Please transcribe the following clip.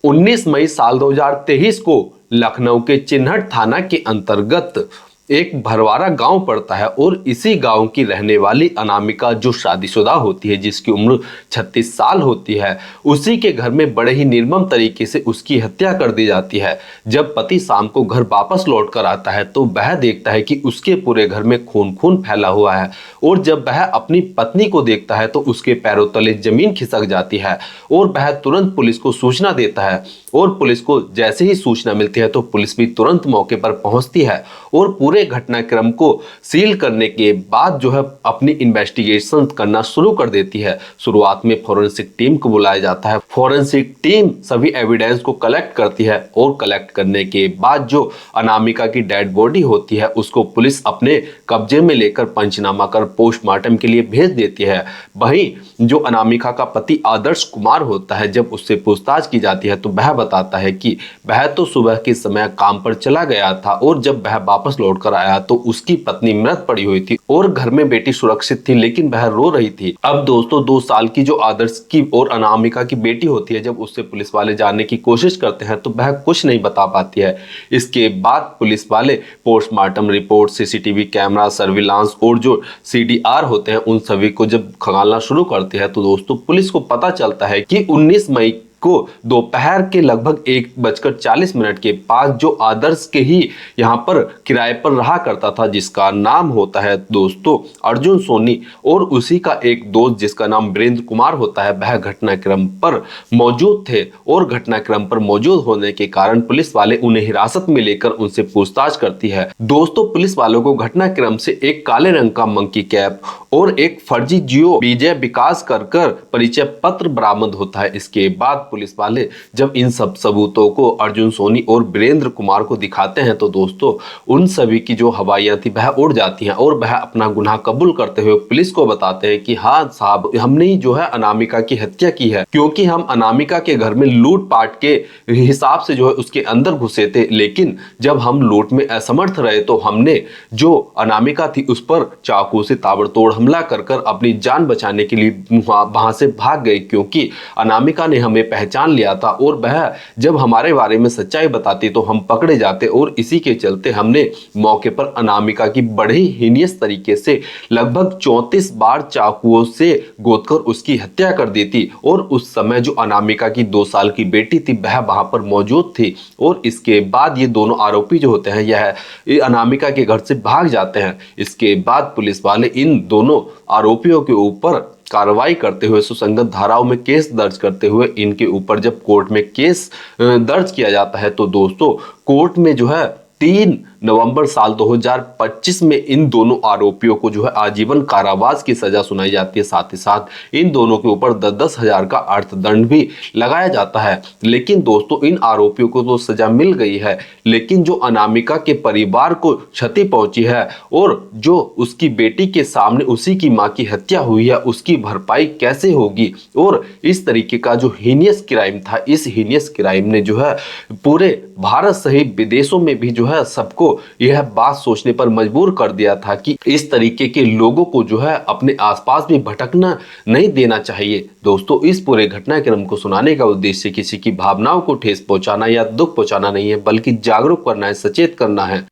19 मई साल 2023 को लखनऊ के चिन्हट थाना के अंतर्गत एक भरवारा गांव पड़ता है और इसी गांव की रहने वाली अनामिका जो शादीशुदा होती है, जिसकी उम्र 36 साल होती है, उसी के घर में बड़े ही निर्मम तरीके से उसकी हत्या कर दी जाती है। जब पति शाम को घर वापस लौट कर आता है तो वह देखता है कि उसके पूरे घर में खून खून फैला हुआ है और जब वह अपनी पत्नी को देखता है तो उसके पैरों तले जमीन खिसक जाती है और वह तुरंत पुलिस को सूचना देता है। और पुलिस को जैसे ही सूचना मिलती है तो पुलिस भी तुरंत मौके पर पहुंचती है और पूरे घटनाक्रम को सील करने के बाद जो है अपनी इन्वेस्टिगेशन करना शुरू कर देती है। शुरुआत में फोरेंसिक टीम को बुलाया जाता है। फोरेंसिक टीम सभी एविडेंस को कलेक्ट करती है और कलेक्ट करने के बाद जो अनामिका की डेड बॉडी होती है उसको पुलिस अपने कब्जे में लेकर पंचनामा कर पोस्टमार्टम के लिए भेज देती है। वहीं जो अनामिका का पति आदर्श कुमार होता है, जब उससे पूछताछ की जाती है तो वह बताता है कि वह तो सुबह के समय काम पर चला गया था और जब वह वापस लौट कर आया तो उसकी पत्नी मृत पड़ी हुई थी और घर में बेटी सुरक्षित थी, लेकिन वह रो रही थी। अब दोस्तों 2 साल की जो आदर्श की और अनामिका की बेटी होती है, जब उससे पुलिस वाले जानने की कोशिश करते हैं तो वह कुछ नहीं बता पाती है। इसके बाद पुलिस वाले postmortem report, CCTV camera, surveillance और जो सीडीआर होते हैं उन सभी को जब खंगालना शुरू करते हैं तो दोस्तों पुलिस को पता चलता है कि 19 मई को दोपहर के लगभग 1:40 के पास जो आदर्श के ही यहाँ पर किराए पर रहा करता था, जिसका नाम होता है दोस्तों अर्जुन सोनी, और उसी का एक दोस्त जिसका नाम वीरेंद्र कुमार होता है, वह घटनाक्रम पर मौजूद थे। और घटनाक्रम पर मौजूद होने के कारण पुलिस वाले उन्हें हिरासत में लेकर उनसे पूछताछ करती है। दोस्तों पुलिस वालों को घटनाक्रम से एक काले रंग का मंकी कैप और एक फर्जी जियो विजय विकास कर परिचय पत्र बरामद होता है। इसके बाद पुलिस वाले जब इन सब सबूतों को अर्जुन सोनी और वीरेंद्र कुमार को दिखाते हैं तो दोस्तों उन सभी की जो हवाइयां थी वह उड़ जाती हैं और वह अपना गुनाह कबूल करते हुए पुलिस को बताते हैं कि हाँ साहब, हमने ही जो है अनामिका की हत्या की है, क्योंकि हम अनामिका के घर में लूटपाट के हिसाब से जो है उसके अंदर घुसे थे, लेकिन जब हम लूट में असमर्थ रहे तो हमने जो अनामिका थी उस पर चाकू से ताबड़तोड़ हमला कर अपनी जान बचाने के लिए वहां से भाग गए, क्योंकि अनामिका ने हमें पहचान लिया था और वह जब हमारे बारे में सच्चाई बताती तो हम पकड़े जाते और इसी के चलते हमने मौके पर अनामिका की बड़े ही हीनियस तरीके से लगभग 34 बार चाकुओं से गोदकर उसकी हत्या कर दी थी। और उस समय जो अनामिका की 2 साल की बेटी थी वह वहां पर मौजूद थी। और इसके बाद ये दोनों आरोपी जो होते हैं यह अनामिका के घर से भाग जाते हैं। इसके बाद पुलिस वाले इन दोनों आरोपियों के ऊपर कार्रवाई करते हुए सुसंगत धाराओं में केस दर्ज करते हुए इनके ऊपर जब कोर्ट में केस दर्ज किया जाता है तो दोस्तों कोर्ट में जो है 3 नवंबर साल 2025 में इन दोनों आरोपियों को जो है आजीवन कारावास की सजा सुनाई जाती है। साथ ही साथ इन दोनों के ऊपर 10-10 हजार का अर्थदंड भी लगाया जाता है। लेकिन दोस्तों इन आरोपियों को तो सजा मिल गई है, लेकिन जो अनामिका के परिवार को क्षति पहुंची है और जो उसकी बेटी के सामने उसी की मां की हत्या हुई है उसकी भरपाई कैसे होगी। और इस तरीके का जो हीनियस क्राइम था, इस हीनियस क्राइम ने जो है पूरे भारत सहित विदेशों में भी जो है सबको यह बात सोचने पर मजबूर कर दिया था कि इस तरीके के लोगों को जो है अपने आसपास भी भटकना नहीं देना चाहिए। दोस्तों इस पूरे घटनाक्रम को सुनाने का उद्देश्य किसी की भावनाओं को ठेस पहुंचाना या दुख पहुंचाना नहीं है, बल्कि जागरूक करना है, सचेत करना है।